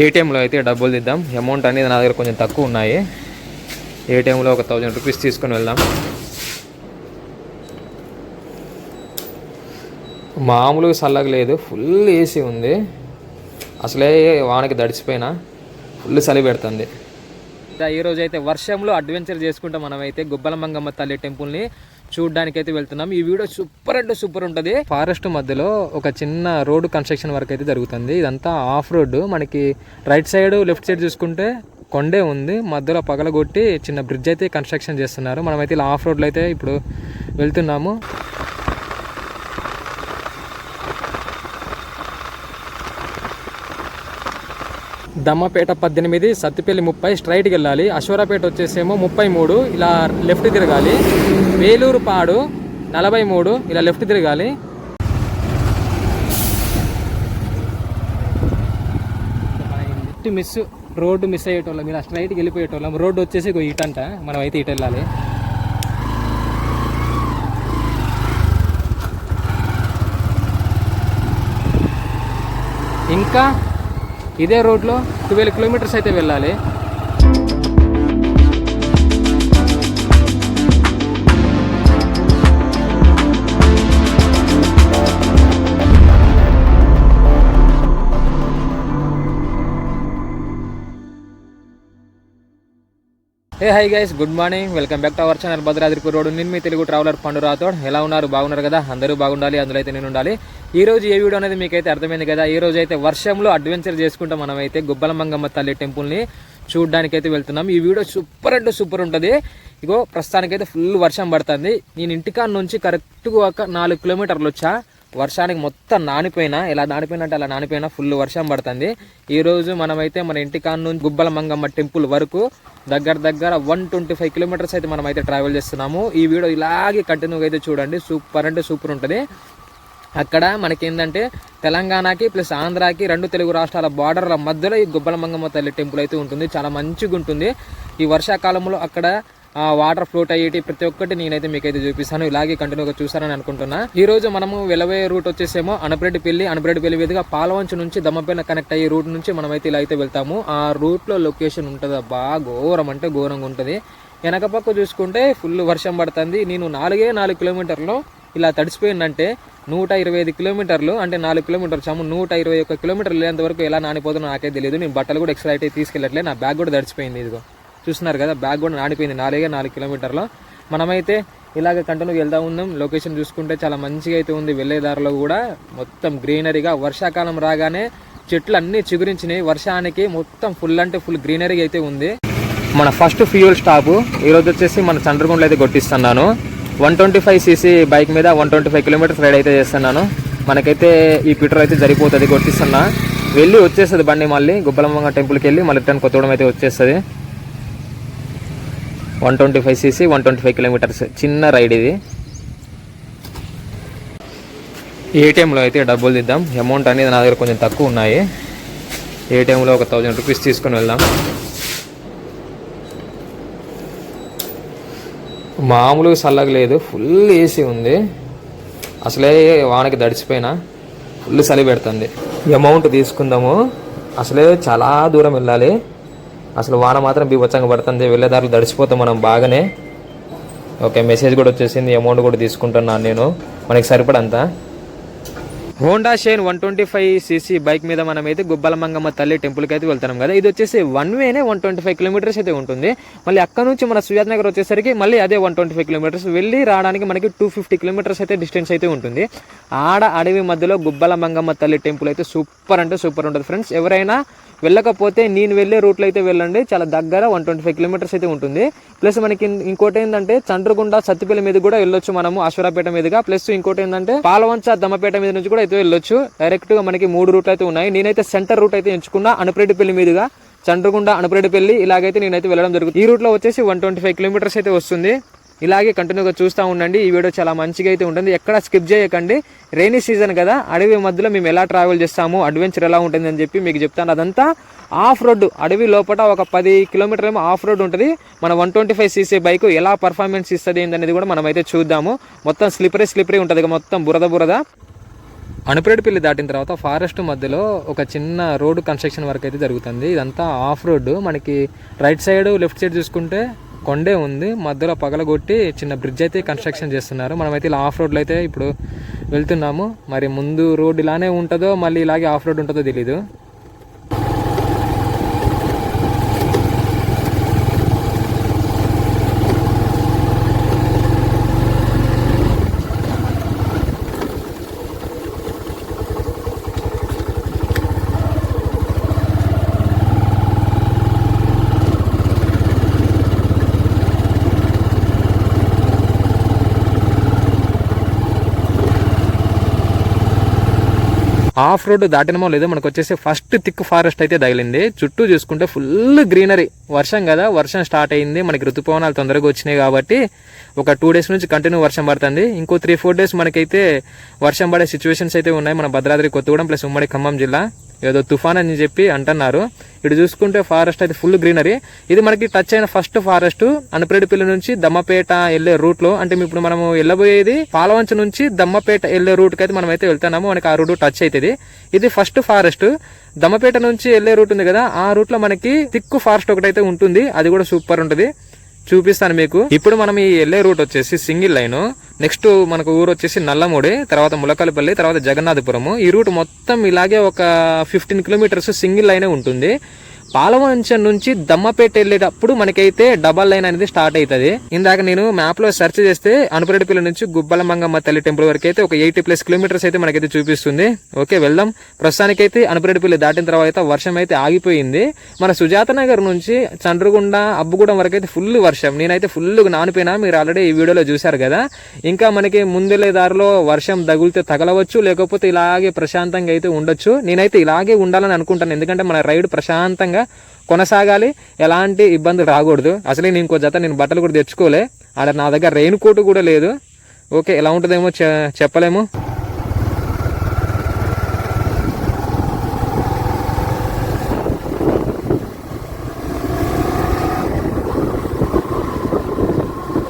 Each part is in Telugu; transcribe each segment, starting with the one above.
ఏటీఎంలో అయితే డబ్బులు తీద్దాం. అమౌంట్ అనేది నా దగ్గర కొంచెం తక్కువ ఉన్నాయి. ఏటీఎంలో ఒక 1000 రూపీస్ తీసుకొని వెళ్దాం. మామూలుగా చల్లగా లేదు, ఫుల్ ఏసీ ఉంది. అసలే వానకి దడిచిపోయినా ఫుల్ చలి పెడుతుంది. ఈరోజు అయితే వర్షంలో అడ్వెంచర్ చేసుకుంటాం. మనమైతే గుబ్బల మంగమ్మ తల్లి టెంపుల్ని చూడడానికి అయితే వెళ్తున్నాం. ఈ వీడియో సూపర్ అంటే సూపర్ ఉంటుంది. ఫారెస్ట్ మధ్యలో ఒక చిన్న రోడ్డు కన్స్ట్రక్షన్ వర్క్ అయితే జరుగుతుంది. ఇదంతా ఆఫ్ రోడ్డు. మనకి రైట్ సైడ్ లెఫ్ట్ సైడ్ చూసుకుంటే కొండే ఉంది, మధ్యలో పగలగొట్టి చిన్న బ్రిడ్జ్ అయితే కన్స్ట్రక్షన్ చేస్తున్నారు. మనమైతే ఇలా ఆఫ్ రోడ్లో అయితే ఇప్పుడు వెళ్తున్నాము. దమ్మపేట 18, సత్తిపల్లి 30, స్ట్రైట్కి వెళ్ళాలి. అశ్వరాపేట వచ్చేసేమో 33, ఇలా లెఫ్ట్ తిరగాలి. వేలూరు పాడు 43, ఇలా లెఫ్ట్ తిరగాలి. రోడ్డు మిస్ అయ్యేటోళ్ళం, ఇలా స్ట్రైట్కి వెళ్ళిపోయేటోళ్ళం. రోడ్డు వచ్చేసి ఇటంట, మనం అయితే ఇటు వెళ్ళాలి. ఇంకా ఇదే రోడ్లో 12 కిలోమీటర్స్ అయితే వెళ్ళాలి. Hi guys, good morning, welcome back to our channel Bhadradripur road. నేను మీ తెలుగు ట్రావెలర్ పండు రాథోడ్. ఎలా ఉన్నారు? బాగున్నారు కదా? అందరూ బాగుండాలి, అందులో అయితే నేను ఉండాలి. ఈ రోజు ఏ వీడియో అనేది మీకైతే అర్థమైంది కదా. ఈ రోజు అయితే వర్షంలో అడ్వెంచర్ చేసుకుంటాం. మనమైతే గుబ్బల మంగమ్మ తల్లి టెంపుల్ని చూడడానికి అయితే వెళ్తున్నాం. ఈ వీడియో సూపర్ అంటే సూపర్ ఉంటుంది. ఇగో ప్రస్తుతానికైతే ఫుల్ వర్షం పడుతుంది. నేను ఇంటికాడ నుంచి కరెక్ట్గా ఒక 4 కిలోమీటర్లు వచ్చా. వర్షానికి మొత్తం నానిపోయినా, ఎలా నానిపోయినట్టు అలా నానిపోయినా ఫుల్ వర్షం పడుతుంది. ఈరోజు మనమైతే మన ఇంటికాడ నుంచి గుబ్బల మంగమ్మ టెంపుల్ వరకు దగ్గర 125 కిలోమీటర్స్ అయితే మనం అయితే ట్రావెల్ చేస్తున్నాము. ఈ వీడియో ఇలాగే కంటిన్యూగా అయితే చూడండి. సూపర్ అంటే సూపర్ ఉంటుంది. అక్కడ మనకేంటంటే తెలంగాణకి ప్లస్ ఆంధ్రాకి 2 తెలుగు రాష్ట్రాల బార్డర్ల మధ్యలో ఈ గుబ్బల మంగమ్మ తల్లి టెంపుల్ అయితే ఉంటుంది. చాలా మంచిగా ఉంటుంది. ఈ వర్షాకాలంలో అక్కడ వాటర్ ఫ్లోట్ అయ్యేటి ప్రతి ఒక్కటి నేనైతే మీకైతే చూపిస్తాను. ఇలాగే కంటిన్యూగా చూసారని అనుకుంటున్నా. ఈ రోజు మనము వెళ్ళబోయే రూట్ వచ్చేసేమో అనపరెడ్డిపల్లి మీదుగా పాలవంచ నుంచి దమ్మపైన కనెక్ట్ అయ్యే రూట్ నుంచి మనమైతే ఇలా అయితే వెళ్తాము. ఆ రూట్లో లొకేషన్ ఉంటుంది, బాగా ఘోరం అంటే ఘోరంగా ఉంటుంది. వెనక పక్క చూసుకుంటే ఫుల్ వర్షం పడుతుంది. నేను 4 కిలోమీటర్లు ఇలా తడిసిపోయిందంటే 125 కిలోమీటర్లు అంటే 4 కిలోమీటర్లు చాము 121 కిలోమీటర్లు వెళ్ళేంత వరకు ఎలా నానిపోతుందో నాకే తెలియదు. నేను బట్టలు కూడా ఎక్స్ట్రా అయితే తీసుకెళ్ళట్లే. నా బ్యాగ్ కూడా తడిచిపోయింది. ఇదిగో చూస్తున్నారు కదా, బ్యాగ్ కూడా నానిపోయింది. 4 కిలోమీటర్లు మనమైతే ఇలాగ కంటిన్యూగా వెళ్తా ఉన్నాం. లొకేషన్ చూసుకుంటే చాలా మంచిగా అయితే ఉంది. వెళ్ళే దారిలో కూడా మొత్తం గ్రీనరీగా, వర్షాకాలం రాగానే చెట్లు అన్నీ చిగురించినాయి. వర్షానికి మొత్తం ఫుల్ అంటే ఫుల్ గ్రీనరీగా అయితే ఉంది. మన ఫస్ట్ ఫ్యూయల్ స్టాప్ ఈరోజు వచ్చేసి మన చంద్రగుండలో అయితే కొట్టిస్తున్నాను. 125cc బైక్ మీద 125 కిలోమీటర్స్ రైడ్ అయితే చేస్తున్నాను. మనకైతే ఈ పెట్రోల్ అయితే సరిపోతుంది. కొట్టిస్తున్నా, వెళ్ళి వచ్చేస్తుంది బండి. మళ్ళీ గుబ్బలమ్మ టెంపుల్కి వెళ్ళి మళ్ళీ రిటర్న్ కొత్తగూడెం అయితే వచ్చేస్తుంది. 125cc 125 కిలోమీటర్స్ చిన్న రైడ్ ఇది. ఏటీఎంలో అయితే డబ్బులు తీద్దాం. అమౌంట్ అనేది నా దగ్గర కొంచెం తక్కువ ఉన్నాయి. ఏటీఎంలో ఒక 1000 రూపీస్ తీసుకొని వెళ్దాం. మామూలుగా చల్లగా లేదు, ఫుల్ ఏసీ ఉంది. అసలే వానకి దడిచిపోయినా ఫుల్ చలి పెడుతుంది. అమౌంట్ తీసుకుందాము. అసలే చాలా దూరం వెళ్ళాలి. అసలు వాన మాత్రం బీభత్సంగా పడుతుంది. వెళ్ళేదారులు దడిచిపోతాం మనం బాగానే. ఓకే, మెసేజ్ కూడా వచ్చేసింది. అమౌంట్ కూడా తీసుకుంటున్నాను నేను, మనకి సరిపడంతా. హోండా షైన్ 125cc బైక్ మీద మనమైతే గుబ్బల మంగమ్మ తల్లి టెంపుల్కి అయితే వెళ్తున్నాం కదా. ఇది వచ్చేసి 1 వేనే 125 కిలోమీటర్స్ అయితే ఉంటుంది. మళ్ళీ అక్కడ నుంచి మన సుజాత్ నగర్ వచ్చేసరికి మళ్ళీ అదే 125 కిలోమీటర్స్. వెళ్ళి రావడానికి మనకి 250 కిలోమీటర్స్ అయితే డిస్టెన్స్ అయితే ఉంటుంది. ఆడ అడవి మధ్యలో గుబ్బల మంగమ్మ తల్లి టెంపుల్ అయితే సూపర్ అంటే సూపర్ ఉంటుంది ఫ్రెండ్స్. ఎవరైనా వెళ్ళకపోతే నేను వెళ్ళే రూట్లో అయితే వెళ్ళండి. చాలా దగ్గర 125 కిలోమీటర్స్ అయితే ఉంటుంది. ప్లస్ మనకి ఇంకోటి ఏంటంటే చంద్రగుండ సత్తిపల్లి మీద కూడా వెళ్ళొచ్చు మనము, అశ్వరాపేట మీదుగా. ప్లస్ ఇంకోటి ఏంటంటే పాలవంచ దమ్మపేట మీద నుంచి కూడా అయితే వెళ్ళొచ్చు. డైరెక్ట్ గా మనకి 3 రూట్లు అయితే ఉన్నాయి. నేనైతే సెంటర్ రూట్ అయితే ఎంచుకున్నా. అనపరెడ్డిపల్లి మీదుగా చంద్రగుండ అనపరెడ్డిపల్లి ఇలాగైతే నేనైతే వెళ్ళడం జరుగుతుంది. ఈ రూట్లో వచ్చేసి 125 కిలోమీటర్స్ అయితే వస్తుంది. ఇలాగే కంటిన్యూగా చూస్తూ ఉండండి. ఈ వీడియో చాలా మంచిగా అయితే ఉంటుంది. ఎక్కడ స్కిప్ చేయకండి. రైనీ సీజన్ కదా, అడవి మధ్యలో మేము ఎలా ట్రావెల్ చేస్తాము, అడ్వెంచర్ ఎలా ఉంటుంది అని చెప్పి మీకు చెప్తాను. అదంతా ఆఫ్ రోడ్, అడవి లోపల ఒక 10 కిలోమీటర్ ఏమో ఆఫ్ రోడ్ ఉంటుంది. మన 125cc బైక్ ఎలా పర్ఫార్మెన్స్ ఇస్తుంది ఏంటనేది కూడా మనం అయితే చూద్దాము. మొత్తం స్లిపరీ ఉంటుంది, మొత్తం బురద. అనుపరేడుపల్లి దాటిన తర్వాత ఫారెస్ట్ మధ్యలో ఒక చిన్న రోడ్డు కన్స్ట్రక్షన్ వర్క్ అయితే జరుగుతుంది. ఇదంతా ఆఫ్ రోడ్డు. మనకి రైట్ సైడ్ లెఫ్ట్ సైడ్ చూసుకుంటే కొండే ఉంది, మధ్యలో పగలగొట్టి చిన్న బ్రిడ్జ్ అయితే కన్స్ట్రక్షన్ చేస్తున్నారు. మనమైతే ఇలా ఆఫ్ రోడ్లో అయితే ఇప్పుడు వెళ్తున్నాము. మరి ముందు రోడ్ ఇలానే ఉంటుందో మళ్ళీ ఇలాగే ఆఫ్ రోడ్ ఉంటుందో తెలీదు. ఆఫ్ రోడ్ దాటినమో లేదో మనకు వచ్చేసి ఫస్ట్ థిక్ ఫారెస్ట్ అయితే తగిలింది. చుట్టూ చూసుకుంటే ఫుల్ గ్రీనరీ. వర్షం కదా, వర్షం స్టార్ట్ అయింది. మనకి ఋతుపవనాలు తొందరగా వచ్చినాయి కాబట్టి ఒక 2 days నుంచి కంటిన్యూ వర్షం పడుతుంది. ఇంకో 3-4 days మనకైతే వర్షం పడే సిచ్యువేషన్స్ అయితే ఉన్నాయి. మన భద్రాద్రి కొత్తగూడెం ప్లస్ ఉమ్మడి ఖమ్మం జిల్లా ఏదో తుఫాన్ అని చెప్పి అంటున్నారు. ఇటు చూసుకుంటే ఫారెస్ట్ అయితే ఫుల్ గ్రీనరీ. ఇది మనకి టచ్ అయిన ఫస్ట్ ఫారెస్ట్ అనుపరేడుపల్లి నుంచి దమ్మపేట వెళ్లే రూట్ లో. అంటే ఇప్పుడు మనము వెళ్ళబోయేది పాలవంచ నుంచి దమ్మపేట వెళ్లే రూట్ కి అయితే మనం అయితే వెళ్తున్నాము. మనకి ఆ రూట్ టచ్ అవుతుంది. ఇది ఫస్ట్ ఫారెస్ట్. దమ్మపేట నుంచి వెళ్లే రూట్ ఉంది కదా, ఆ రూట్ లో మనకి థిక్ ఫారెస్ట్ ఒకటైతే ఉంటుంది. అది కూడా సూపర్ ఉంటుంది, చూపిస్తాను మీకు. ఇప్పుడు మనం ఈ వెళ్ళే రూట్ వచ్చేసి సింగిల్ లైన్. నెక్స్ట్ మనకు ఊరు వచ్చేసి నల్లమూడి, తర్వాత ములకలపల్లి, తర్వాత జగన్నాథపురము. ఈ రూట్ మొత్తం ఇలాగే ఒక 15 kilometers సింగిల్ లైనే ఉంటుంది. పాలవంచం నుంచి దమ్మపేట వెళ్ళేటప్పుడు మనకైతే డబల్ లైన్ అనేది స్టార్ట్ అవుతుంది. ఇందాక నేను మ్యాప్ లో సెర్చ్ చేస్తే అనుపరేడుపల్లి నుంచి గుబ్బల మంగమ్మ తల్లి టెంపుల్ వరకు అయితే ఒక 80+ kilometers అయితే మనకైతే చూపిస్తుంది. ఓకే, వెళ్దాం. ప్రస్తుతానికైతే అనుపరేడుపల్లి దాటిన తర్వాత వర్షం అయితే ఆగిపోయింది. మన సుజాత నగర్ నుంచి చండ్రగుండ అబ్బుగూడెం వరకు అయితే ఫుల్ వర్షం. నేనైతే ఫుల్ నానిపోయినా, మీరు ఆల్రెడీ ఈ వీడియోలో చూశారు కదా. ఇంకా మనకి ముందెళ్ళే దారిలో వర్షం తగిలితే తగలవచ్చు, లేకపోతే ఇలాగే ప్రశాంతంగా అయితే ఉండొచ్చు. నేనైతే ఇలాగే ఉండాలని అనుకుంటాను, ఎందుకంటే మన రైడ్ ప్రశాంతంగా కొనసాగాలి, ఎలాంటి ఇబ్బందులు రాకూడదు. అసలే నేను ఇంకో జత నేను బట్టలు కూడా తెచ్చుకోలే, అలా నా దగ్గర రెయిన్ కోట్ కూడా లేదు. ఓకే, ఎలా ఉంటుందేమో చెప్పలేము.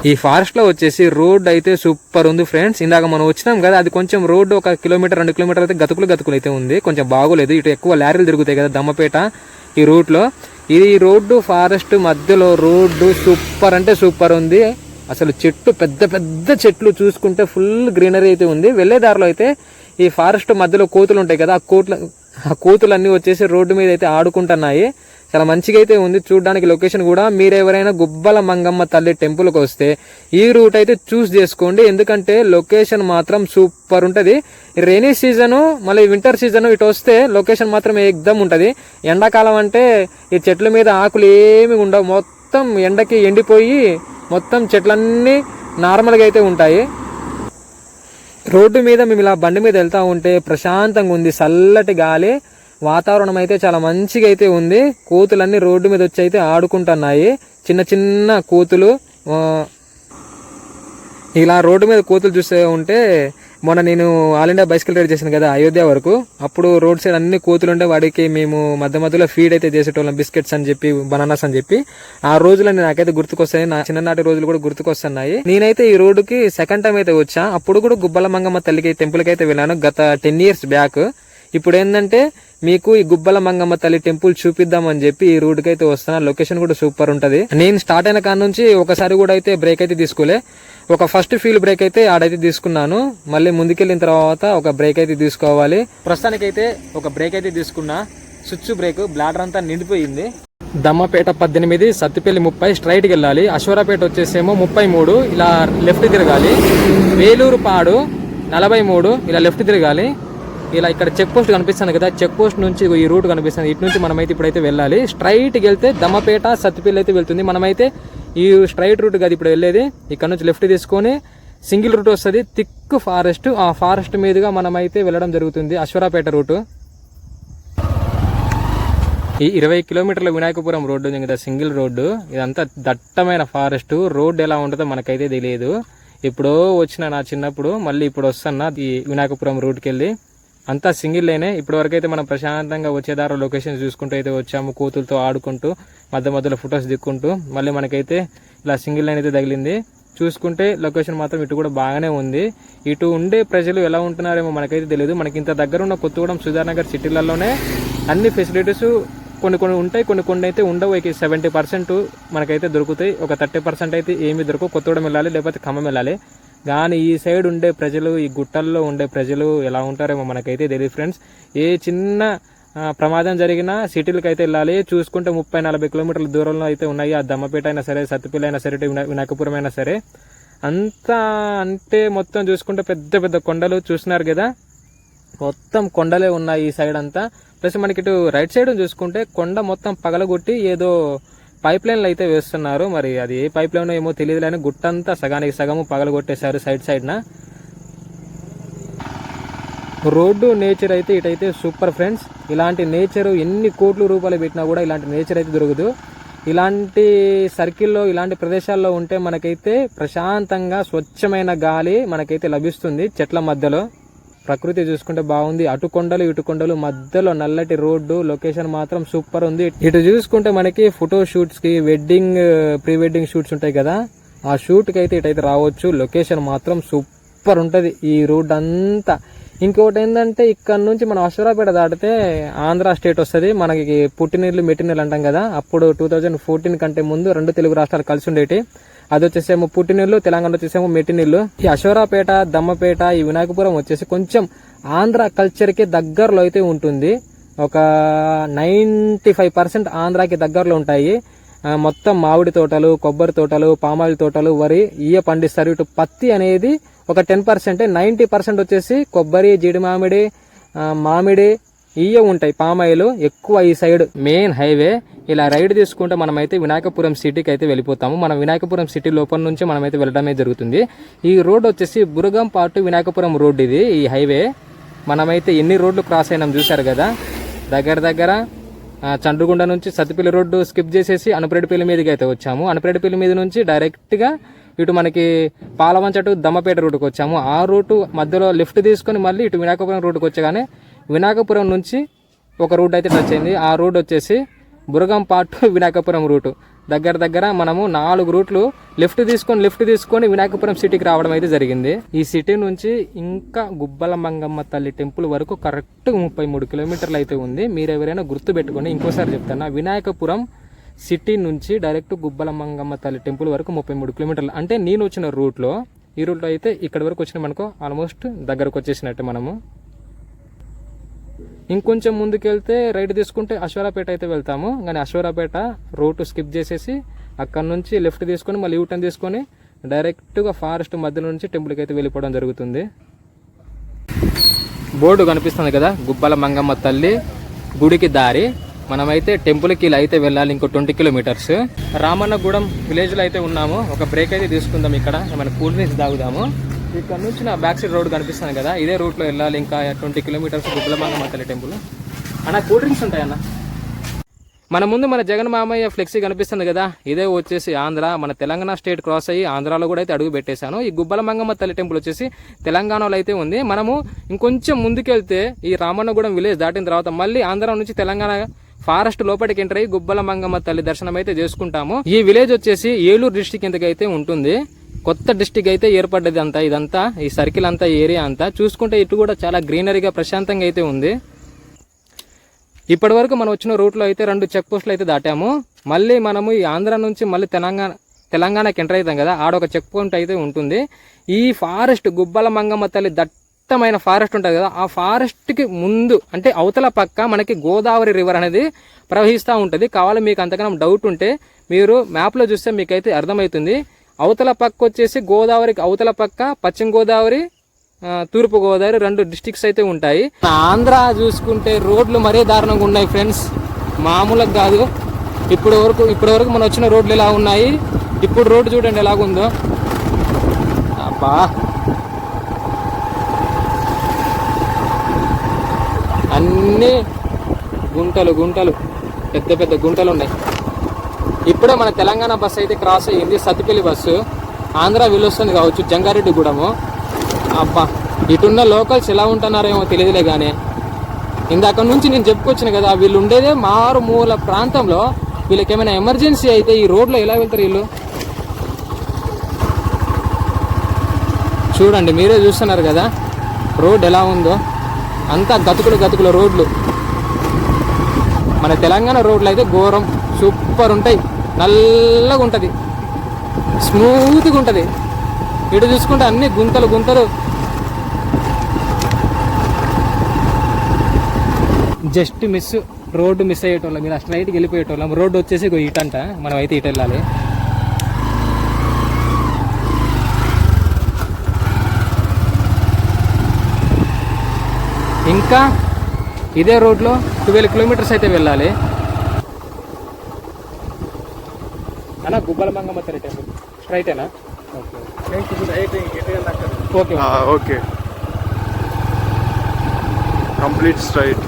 ఈ ఫారెస్ట్ లో వచ్చేసి రోడ్ అయితే సూపర్ ఉంది ఫ్రెండ్స్. ఇందాక మనం వచ్చినాం కదా, అది కొంచెం రోడ్డు 1 kilometer 2 kilometer అయితే గతుకులు అయితే ఉంది, కొంచెం బాగోలేదు. ఇటు ఎక్కువ లారీలు తిరుగుతాయి కదా దమ్మపేట ఈ రూట్ లో. ఈ రోడ్డు ఫారెస్ట్ మధ్యలో రోడ్డు సూపర్ అంటే సూపర్ ఉంది. అసలు చెట్లు పెద్ద పెద్ద చెట్లు చూసుకుంటే ఫుల్ గ్రీనరీ అయితే ఉంది. వెళ్లే దారిలో అయితే ఈ ఫారెస్ట్ మధ్యలో కోతులు ఉంటాయి కదా, ఆ కోతులన్నీ వచ్చేసి రోడ్డు మీద అయితే ఆడుకుంటున్నాయి. చాలా మంచిగా అయితే ఉంది చూడడానికి లొకేషన్ కూడా. మీరు ఎవరైనా గుబ్బల మంగమ్మ తల్లి టెంపుల్కి వస్తే ఈ రూట్ అయితే చూస్ చేసుకోండి, ఎందుకంటే లొకేషన్ మాత్రం సూపర్ ఉంటుంది. రైనీ సీజను మళ్ళీ వింటర్ సీజను ఇటు వస్తే లొకేషన్ మాత్రం ఏకదమ్ ఉంటుంది. ఎండాకాలం అంటే ఈ చెట్ల మీద ఆకులు ఏమి ఉండవు, మొత్తం ఎండకి ఎండిపోయి మొత్తం చెట్లన్నీ నార్మల్గా అయితే ఉంటాయి. రోడ్డు మీద మేము ఇలా బండి మీద వెళ్తూ ఉంటే ప్రశాంతంగా ఉంది, చల్లటి గాలి, వాతావరణం అయితే చాలా మంచిగా అయితే ఉంది. కోతులన్నీ రోడ్డు మీద వచ్చి అయితే ఆడుకుంటున్నాయి, చిన్న చిన్న కోతులు. ఇలా రోడ్డు మీద కోతులు చూస్తూ ఉంటే మొన్న నేను ఆల్ ఇండియా బైసికల్ రైడ్ చేశాను కదా అయోధ్య వరకు, అప్పుడు రోడ్ సైడ్ అన్ని కోతులు ఉంటే వాడికి మేము మధ్యలో ఫీడ్ అయితే చేసేటోళ్ళం, బిస్కెట్స్ అని చెప్పి బనానాస్ అని చెప్పి. ఆ రోజులన్నీ నాకైతే గుర్తుకొస్తాయి, నా చిన్ననాటి రోజులు కూడా గుర్తుకొస్తున్నాయి. నేనైతే ఈ రోడ్డుకి సెకండ్ టైం అయితే వచ్చా. అప్పుడు కూడా గుబ్బల మంగమ్మ తల్లికి టెంపుల్కి అయితే వెళ్ళాను గత 10 years బ్యాక్. ఇప్పుడు ఏంటంటే మీకు ఈ గుబ్బల మంగమ్మ తల్లి టెంపుల్ చూపిద్దామని చెప్పి ఈ రూట్ కి అయితే వస్తున్నా. లొకేషన్ కూడా సూపర్ ఉంటది. నేను స్టార్ట్ అయిన కాడ నుంచి ఒకసారి కూడా అయితే బ్రేక్ అయితే తీసుకోలే. ఒక ఫస్ట్ ఫీల్ బ్రేక్ అయితే ఆడైతే తీసుకున్నాను, మళ్ళీ ముందుకెళ్ళిన తర్వాత ఒక బ్రేక్ అయితే తీసుకోవాలి. ప్రస్తుతానికైతే ఒక బ్రేక్ అయితే తీసుకున్నా, స్విచ్ బ్రేక్. బ్లాడర్ అంతా నిండిపోయింది. దమ్మపేట 18, సత్తిపల్లి 30 స్ట్రైట్కి వెళ్ళాలి. అశ్వరాపేట వచ్చేసేమో 33 ఇలా లెఫ్ట్ తిరగాలి. వేలూరు పాడు 43 ఇలా లెఫ్ట్ తిరగాలి. ఇలా ఇక్కడ చెక్ పోస్ట్ కనిపిస్తుంది కదా, చెక్ పోస్ట్ నుంచి ఈ రూట్ కనిపిస్తుంది. ఇటు నుంచి మనమైతే ఇప్పుడైతే వెళ్ళాలి. స్ట్రైట్కి వెళ్తే దమ్మపేట సత్తిపల్లి అయితే వెళ్తుంది. మనమైతే ఈ స్ట్రైట్ రూట్ కాదు ఇప్పుడు వెళ్ళేది, ఇక్కడ నుంచి లెఫ్ట్ తీసుకొని సింగిల్ రూట్ వస్తుంది, థిక్ ఫారెస్ట్. ఆ ఫారెస్ట్ మీదుగా మనమైతే వెళ్ళడం జరుగుతుంది అశ్వరాపేట రూటు. ఈ 20 kilometerల వినాయకపురం రోడ్డు ఉంది కదా, సింగిల్ రోడ్డు. ఇదంతా దట్టమైన ఫారెస్ట్. రోడ్డు ఎలా ఉంటుందో మనకైతే తెలియదు. ఎప్పుడో వచ్చిన నా చిన్నప్పుడు, మళ్ళీ ఇప్పుడు వస్తున్నా ఈ వినాయకపురం రూట్కి వెళ్ళి. అంతా సింగిల్ లైనే. ఇప్పటి వరకు అయితే మనం ప్రశాంతంగా వచ్చేదారు లొకేషన్ చూసుకుంటూ అయితే వచ్చాము, కోతులతో ఆడుకుంటూ మధ్యలో ఫొటోస్ దిక్కుంటూ. మళ్ళీ మనకైతే ఇలా సింగిల్ లైన్ అయితే తగిలింది. చూసుకుంటే లొకేషన్ మాత్రం ఇటు కూడా బాగానే ఉంది. ఇటు ఉండే ప్రజలు ఎలా ఉంటున్నారేమో మనకైతే తెలియదు. మనకి ఇంత దగ్గర ఉన్న కొత్తగూడెం సుధానగర్ సిటీలలోనే అన్ని ఫెసిలిటీస్ కొన్ని ఉంటాయి, కొన్ని అయితే ఉండవు. 70% మనకైతే దొరుకుతాయి. ఒక 30% అయితే ఏమి దొరకవు. కొత్తగూడెం వెళ్ళాలి, లేకపోతే ఖమ్మం వెళ్ళాలి. కానీ ఈ సైడ్ ఉండే ప్రజలు, ఈ గుట్టల్లో ఉండే ప్రజలు ఎలా ఉంటారేమో మనకైతే తెలియదు ఫ్రెండ్స్. ఏ చిన్న ప్రమాదం జరిగినా సిటీలకు అయితే వెళ్ళాలి. చూసుకుంటే 30-40 కిలోమీటర్ల దూరంలో అయితే ఉన్నాయి. ఆ దమ్మపేట అయినా సరే, సత్తుపల్లి అయినా సరే, వినాయకపురం అయినా సరే. అంతా అంటే మొత్తం చూసుకుంటే పెద్ద పెద్ద కొండలు చూస్తున్నారు కదా, మొత్తం కొండలే ఉన్నాయి ఈ సైడ్ అంతా. ప్లస్ మనకి ఇటు రైట్ సైడ్ చూసుకుంటే కొండ మొత్తం పగలగొట్టి ఏదో పైప్ లైన్లు అయితే వేస్తున్నారు. మరి అది ఏ పైప్ లైన్ ఏమో తెలియదు, కానీ గుట్టంతా సగానికి సగము పగలగొట్టేశారు సైడ్న. రోడ్డు నేచర్ అయితే ఇటైతే సూపర్ ఫ్రెండ్స్. ఇలాంటి నేచర్ ఎన్ని కోట్ల రూపాయలు పెట్టినా కూడా ఇలాంటి నేచర్ అయితే దొరకదు. ఇలాంటి సర్కిల్లో, ఇలాంటి ప్రదేశాల్లో ఉంటే మనకైతే ప్రశాంతంగా స్వచ్ఛమైన గాలి మనకైతే లభిస్తుంది. చెట్ల మధ్యలో ప్రకృతి చూసుకుంటే బాగుంది. అటు కొండలు ఇటు కొండలు మధ్యలో నల్లటి రోడ్డు, లొకేషన్ మాత్రం సూపర్ ఉంది. ఇటు చూసుకుంటే మనకి ఫోటో షూట్స్ కి, వెడ్డింగ్, ప్రీ వెడ్డింగ్ షూట్స్ ఉంటాయి కదా, ఆ షూట్ కి అయితే ఇటైతే రావచ్చు. లొకేషన్ మాత్రం సూపర్ ఉంటది ఈ రోడ్ అంతా. ఇంకొకటి ఏంటంటే ఇక్కడ నుంచి మనం అశ్వరాపేట దాటితే ఆంధ్ర స్టేట్ వస్తుంది. మనకి పుట్టినీళ్ళు మెట్టినీళ్ళు అంటాం కదా, అప్పుడు 2014 కంటే ముందు 2 తెలుగు రాష్ట్రాలు కలిసి ఉండేటి. అది వచ్చేసేమో పుట్టినీళ్ళు, తెలంగాణ వచ్చేసేమో మెట్టినీళ్ళు. ఈ అశ్వరాపేట, దమ్మపేట, ఈ వినాయకపురం వచ్చేసి కొంచెం ఆంధ్ర కల్చర్కి దగ్గరలో అయితే ఉంటుంది. ఒక 95% ఆంధ్రాకి దగ్గరలో ఉంటాయి. మొత్తం మామిడి తోటలు, కొబ్బరి తోటలు, పామాయిల్ తోటలు, వరి ఇయ్య పండిస్తారు. ఇటు పత్తి అనేది ఒక 10%, 90% వచ్చేసి కొబ్బరి, జీడి మామిడి ఇయ్య ఉంటాయి. పామాయిల్ ఎక్కువ ఈ సైడ్. మెయిన్ హైవే ఇలా రైడ్ తీసుకుంటే మనమైతే వినాయకపురం సిటీకి అయితే వెళ్ళిపోతాము. మనం వినాయకపురం సిటీ లోపల నుంచి మనమైతే వెళ్ళడమే జరుగుతుంది. ఈ రోడ్ వచ్చేసి బురగంపాటు వినాయకపురం రోడ్. ఇది ఈ హైవే మనమైతే ఎన్ని రోడ్లు క్రాస్ అయినాం చూసారు కదా. దగ్గర చండ్రుగుండ నుంచి సత్తుపల్లి రోడ్డు స్కిప్ చేసేసి అనుపరెడ్డిపల్లి మీదకి అయితే వచ్చాము. అనుపరెడ్డిపల్లి మీద నుంచి డైరెక్ట్గా ఇటు మనకి పాలవంచటు దమ్మపేట రోడ్డుకి వచ్చాము. ఆ రూటు మధ్యలో లెఫ్ట్ తీసుకొని మళ్ళీ ఇటు వినాయకపురం రోడ్డుకి వచ్చగానే వినాయకపురం నుంచి ఒక రూట్ అయితే టచ్ అయింది. ఆ రోడ్ వచ్చేసి బురగంపాటు వినాయకపురం రూటు. దగ్గర మనము 4 రూట్లు లెఫ్ట్ తీసుకొని వినాయకపురం సిటీకి రావడం అయితే జరిగింది. ఈ సిటీ నుంచి ఇంకా గుబ్బల మంగమ్మ తల్లి టెంపుల్ వరకు కరెక్ట్ 33 కిలోమీటర్లు అయితే ఉంది. మీరు ఎవరైనా గుర్తు పెట్టుకొని, ఇంకోసారి చెప్తాను, వినాయకపురం సిటీ నుంచి డైరెక్ట్ గుబ్బల మంగమ్మ తల్లి టెంపుల్ వరకు 33 కిలోమీటర్లు. అంటే నేను వచ్చిన రూట్లో, ఈ రూట్లో అయితే ఇక్కడ వరకు వచ్చినాం అనుకో, ఆల్మోస్ట్ దగ్గరకు వచ్చేసినట్టే. మనము ఇంకొంచెం ముందుకెళ్తే రైట్ తీసుకుంటే అశ్వరాపేట అయితే వెళ్తాము. కానీ అశ్వరాపేట రూట్ స్కిప్ చేసేసి అక్కడ నుంచి లెఫ్ట్ తీసుకొని మళ్ళీ యూటర్న్ తీసుకొని డైరెక్ట్గా ఫారెస్ట్ మధ్య నుంచి టెంపుల్కి అయితే వెళ్ళిపోవడం జరుగుతుంది. బోర్డు కనిపిస్తుంది కదా, గుబ్బల మంగమ్మ తల్లి గుడికి దారి. మనమైతే టెంపుల్కి ఇలా అయితే వెళ్ళాలి, ఇంకో 20 కిలోమీటర్స్. రామన్నగూడెం విలేజ్లో అయితే ఉన్నాము. ఒక బ్రేక్ అయితే తీసుకుందాం, ఇక్కడ ఏమైనా కూల్ డ్రింక్స్ తాగుదాము. ఇక్కడ నుంచి నా బ్యాక్ సైడ్ రోడ్ కనిపిస్తుంది కదా, ఇదే రూట్లో వెళ్ళాలి ఇంకా 20 కిలోమీటర్స్ గుబ్బల మంగమ్మ తల్లి టెంపుల్. అన్న కూల్ డ్రింక్స్ ఉంటాయన్న. మన ముందు మన జగన్ మామయ్య ఫ్లెక్సీ కనిపిస్తుంది కదా, ఇదే వచ్చేసి ఆంధ్ర. మన తెలంగాణ స్టేట్ క్రాస్ అయ్యి ఆంధ్రాలో కూడా అయితే అడుగు పెట్టేశాను. ఈ గుబ్బల మంగమ్మ తల్లి టెంపుల్ వచ్చేసి తెలంగాణలో అయితే ఉంది. మనము ఇంకొంచెం ముందుకెళ్తే ఈ రామన్నగూడెం విలేజ్ దాటిన తర్వాత మళ్ళీ ఆంధ్ర నుంచి తెలంగాణ ఫారెస్ట్ లోపలికి ఎంటర్ అయ్యి గుబ్బల మంగమ్మ తల్లి దర్శనం అయితే చేసుకుంటాము. ఈ విలేజ్ వచ్చేసి ఏలూరు డిస్టిక్ కిందకైతే ఉంటుంది. కొత్త డిస్టిక్ అయితే ఏర్పడ్డది అంతా. ఇదంతా ఈ సర్కిల్ అంతా, ఏరియా అంతా చూసుకుంటే ఇటు కూడా చాలా గ్రీనరీగా ప్రశాంతంగా అయితే ఉంది. ఇప్పటి వరకు మనం వచ్చిన రూట్లో అయితే 2 చెక్ పోస్టులు అయితే దాటాము. మళ్ళీ మనము ఈ ఆంధ్ర నుంచి మళ్ళీ తెలంగాణకి ఎంటర్ అవుతాం కదా, ఆడొక చెక్ పాయింట్ అయితే ఉంటుంది. ఈ ఫారెస్ట్ గుబ్బల మంగమ్మ తల్లి దట్టమైన ఫారెస్ట్ ఉంటుంది కదా, ఆ ఫారెస్ట్కి ముందు అంటే అవతల పక్క మనకి గోదావరి రివర్ అనేది ప్రవహిస్తూ ఉంటుంది. కావాలి మీకు అంతకన్నా డౌట్ ఉంటే మీరు మ్యాప్లో చూస్తే మీకైతే అర్థమవుతుంది. అవతల పక్క వచ్చేసి గోదావరికి అవతల పక్క పశ్చిమ గోదావరి, తూర్పు గోదావరి 2 డిస్ట్రిక్ట్స్ అయితే ఉంటాయి. ఆంధ్ర చూసుకుంటే రోడ్లు మరీ దారుణంగా ఉన్నాయి ఫ్రెండ్స్, మామూలుగా కాదు. ఇప్పటి వరకు మనం వచ్చిన రోడ్లు ఎలా ఉన్నాయి, ఇప్పుడు రోడ్డు చూడండి ఎలాగుందో. అబ్బా, అన్నీ గుంటలు పెద్ద గుంటలు ఉన్నాయి. ఇప్పుడే మన తెలంగాణ బస్సు అయితే క్రాస్ అయ్యింది, సత్తుపల్లి బస్సు. ఆంధ్ర వెళ్ళొస్తుంది కావచ్చు, జంగారెడ్డిగూడెము. అబ్బా, ఇటున్న లోకల్స్ ఎలా ఉంటున్నారేమో తెలియదులే. కానీ ఇందాక నుంచి నేను చెప్పుకొచ్చిన కదా, వీళ్ళు ఉండేదే మారుమూల ప్రాంతంలో. వీళ్ళకి ఏమైనా ఎమర్జెన్సీ అయితే ఈ రోడ్లో ఎలా వెళ్తారు వీళ్ళు? చూడండి, మీరే చూస్తున్నారు కదా రోడ్ ఎలా ఉందో. అంతా గతుకుల రోడ్లు. మన తెలంగాణ రోడ్లు అయితే ఘోరం, సూపర్ ఉంటాయి. నల్లగా ఉంటుంది, స్మూత్గా ఉంటుంది. ఇటు చూసుకుంటే అన్ని గుంతలు. జస్ట్ మిస్, రోడ్డు మిస్ అయ్యేటోళ్ళం. మీరు స్ట్రైట్కి వెళ్ళిపోయేటోళ్ళం. రోడ్డు వచ్చేసి ఇటంట, మనం అయితే ఇటు వెళ్ళాలి. ఇంకా ఇదే రోడ్లో 12 కిలోమీటర్స్ అయితే వెళ్ళాలి. అన్న గుబ్బల మంగమ్మ తల్లి టెంపుల్ స్ట్రైటేనా? Okay okay, complete straight.